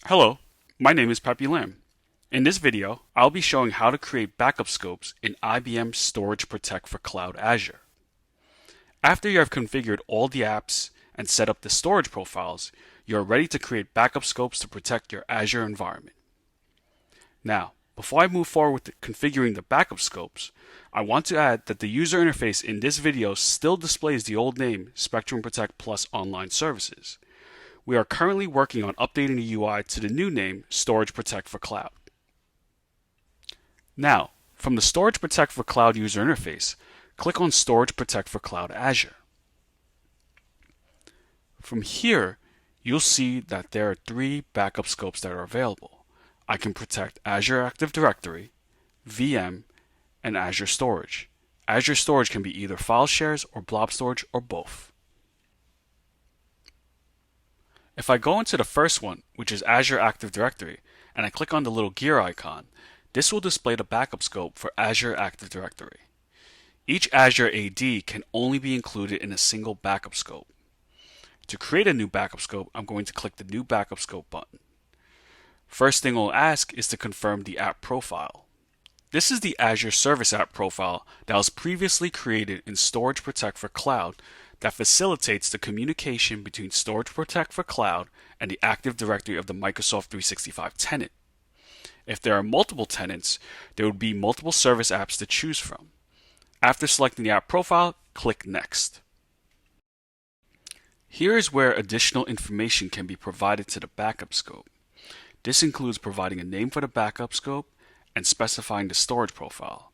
Hello, my name is Pepe Lam. In this video, I'll be showing how to create backup scopes in IBM Storage Protect for Cloud Azure. After you have configured all the apps and set up the storage profiles, you are ready to create backup scopes to protect your Azure environment. Now, before I move forward with configuring the backup scopes, I want to add that the user interface in this video still displays the old name Spectrum Protect Plus Online Services. We are currently working on updating the UI to the new name Storage Protect for Cloud. Now, from the Storage Protect for Cloud user interface, click on Storage Protect for Cloud Azure. From here, you'll see that there are 3 backup scopes that are available. I can protect Azure Active Directory, VM, and Azure Storage. Azure Storage can be either file shares or blob storage or both. If I go into the first one, which is Azure Active Directory, and I click on the little gear icon, this will display the backup scope for Azure Active Directory. Each Azure AD can only be included in a single backup scope. To create a new backup scope, I'm going to click the New Backup Scope button. First thing I'll ask is to confirm the app profile. This is the Azure Service App profile that was previously created in Storage Protect for Cloud that facilitates the communication between Storage Protect for Cloud and the Active Directory of the Microsoft 365 tenant. If there are multiple tenants, there would be multiple service apps to choose from. After selecting the app profile, click Next. Here is where additional information can be provided to the backup scope. This includes providing a name for the backup scope and specifying the storage profile.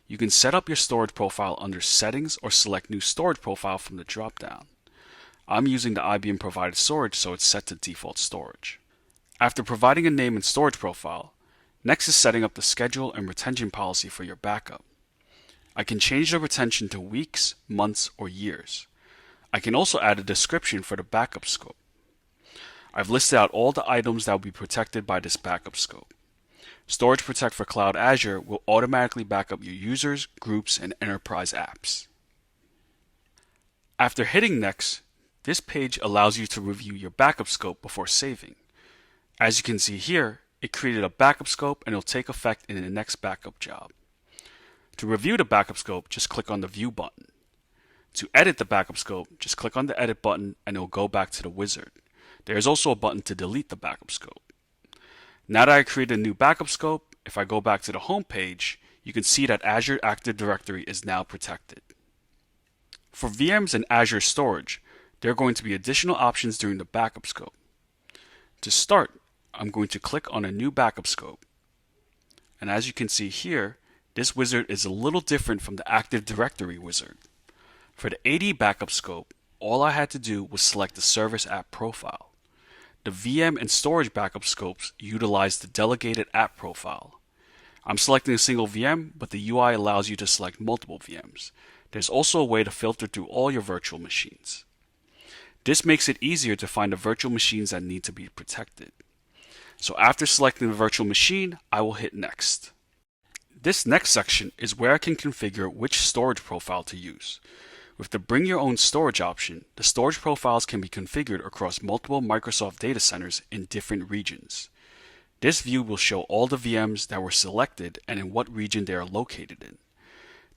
You can set up your storage profile under Settings or select New Storage Profile from the drop-down. I'm using the IBM provided storage, so it's set to default storage. After providing a name and storage profile, next is setting up the schedule and retention policy for your backup. I can change the retention to weeks, months, or years. I can also add a description for the backup scope. I've listed out all the items that will be protected by this backup scope. Storage Protect for Cloud Azure will automatically back up your users, groups, and enterprise apps. After hitting Next, this page allows you to review your backup scope before saving. As you can see here, it created a backup scope and it will take effect in the next backup job. To review the backup scope, just click on the View button. To edit the backup scope, just click on the Edit button and it will go back to the wizard. There is also a button to delete the backup scope. Now that I created a new backup scope, if I go back to the home page, you can see that Azure Active Directory is now protected. For VMs and Azure Storage, there are going to be additional options during the backup scope. To start, I'm going to click on a new backup scope. And as you can see here, this wizard is a little different from the Active Directory wizard. For the AD backup scope, all I had to do was select the Service App profile. The VM and storage backup scopes utilize the delegated app profile. I'm selecting a single VM, but the UI allows you to select multiple VMs. There's also a way to filter through all your virtual machines. This makes it easier to find the virtual machines that need to be protected. So after selecting the virtual machine, I will hit Next. This next section is where I can configure which storage profile to use. With the Bring Your Own Storage option, the storage profiles can be configured across multiple Microsoft data centers in different regions. This view will show all the VMs that were selected and in what region they are located in.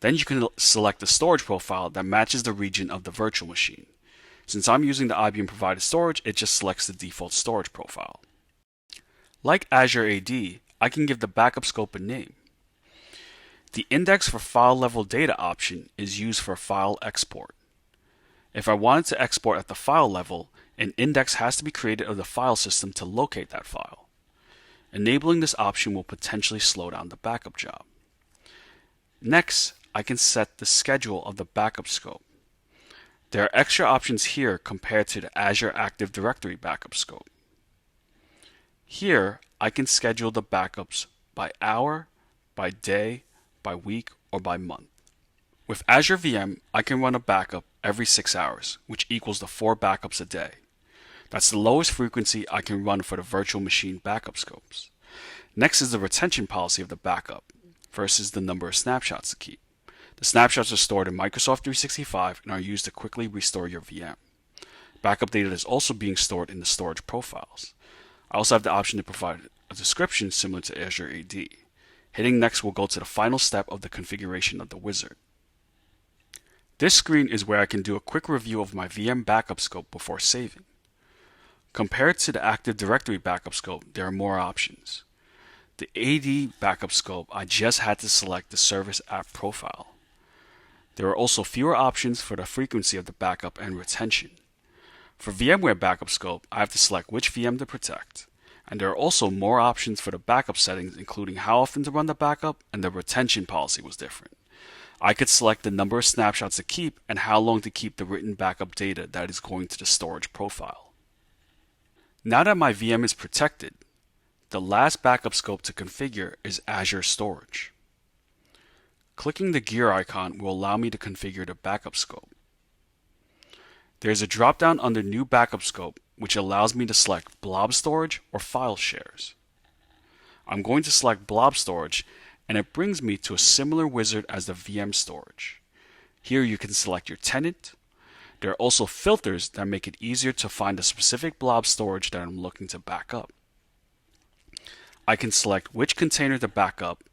Then you can select a storage profile that matches the region of the virtual machine. Since I'm using the IBM provided storage, it just selects the default storage profile. Like Azure AD, I can give the backup scope a name. The Index for File Level Data option is used for file export. If I wanted to export at the file level, an index has to be created of the file system to locate that file. Enabling this option will potentially slow down the backup job. Next, I can set the schedule of the backup scope. There are extra options here compared to the Azure Active Directory backup scope. Here, I can schedule the backups by hour, by day, by week, or by month. With Azure VM, I can run a backup every 6 hours, which equals the 4 backups a day. That's the lowest frequency I can run for the virtual machine backup scopes. Next is the retention policy of the backup versus the number of snapshots to keep. The snapshots are stored in Microsoft 365 and are used to quickly restore your VM. Backup data is also being stored in the storage profiles. I also have the option to provide a description similar to Azure AD. Hitting next will go to the final step of the configuration of the wizard. This screen is where I can do a quick review of my VM backup scope before saving. Compared to the Active Directory backup scope, there are more options. The AD backup scope, I just had to select the service app profile. There are also fewer options for the frequency of the backup and retention. For VMware backup scope, I have to select which VM to protect. And there are also more options for the backup settings, including how often to run the backup, and the retention policy was different. I could select the number of snapshots to keep and how long to keep the written backup data that is going to the storage profile. Now that my VM is protected, the last backup scope to configure is Azure Storage. Clicking the gear icon will allow me to configure the backup scope. There is a drop-down under New Backup Scope, which allows me to select Blob Storage or File Shares. I'm going to select Blob Storage, and it brings me to a similar wizard as the VM storage. Here you can select your tenant. There are also filters that make it easier to find the specific blob storage that I'm looking to back up. I can select which container to back up,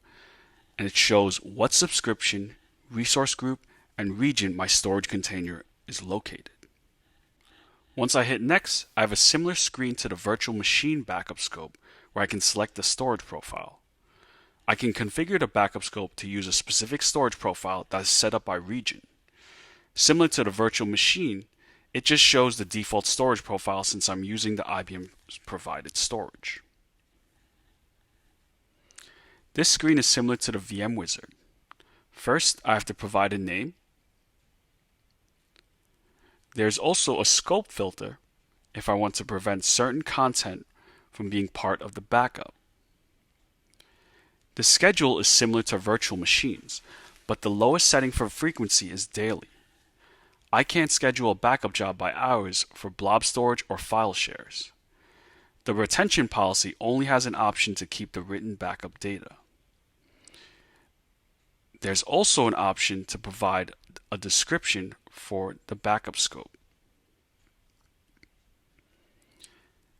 and it shows what subscription, resource group, and region my storage container is located. Once I hit Next, I have a similar screen to the virtual machine backup scope where I can select the storage profile. I can configure the backup scope to use a specific storage profile that is set up by region. Similar to the virtual machine, it just shows the default storage profile since I'm using the IBM provided storage. This screen is similar to the VM wizard. First, I have to provide a name. There's also a scope filter if I want to prevent certain content from being part of the backup. The schedule is similar to virtual machines, but the lowest setting for frequency is daily. I can't schedule a backup job by hours for blob storage or file shares. The retention policy only has an option to keep the written backup data. There's also an option to provide a description for the backup scope.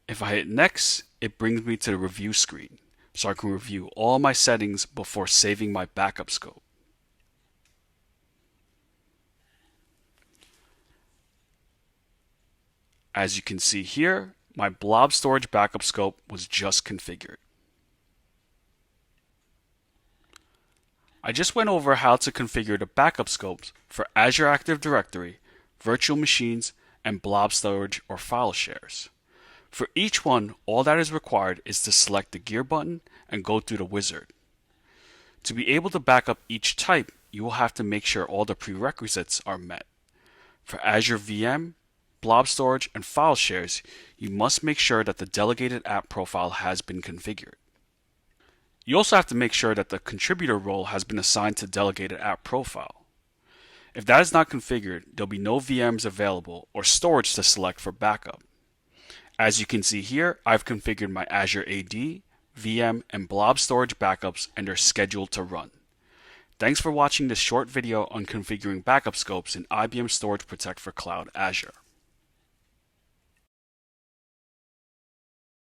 If I hit Next, it brings me to the review screen, so I can review all my settings before saving my backup scope. As you can see here, my blob storage backup scope was just configured. I just went over how to configure the backup scopes for Azure Active Directory, virtual machines, and blob storage or file shares. For each one, all that is required is to select the gear button and go through the wizard. To be able to back up each type, you will have to make sure all the prerequisites are met. For Azure VM, blob storage, and file shares, you must make sure that the delegated app profile has been configured. You also have to make sure that the contributor role has been assigned to delegated app profile. If that is not configured, there'll be no VMs available or storage to select for backup. As you can see here, I've configured my Azure AD, VM, and blob storage backups and they're scheduled to run. Thanks for watching this short video on configuring backup scopes in IBM Storage Protect for Cloud Azure.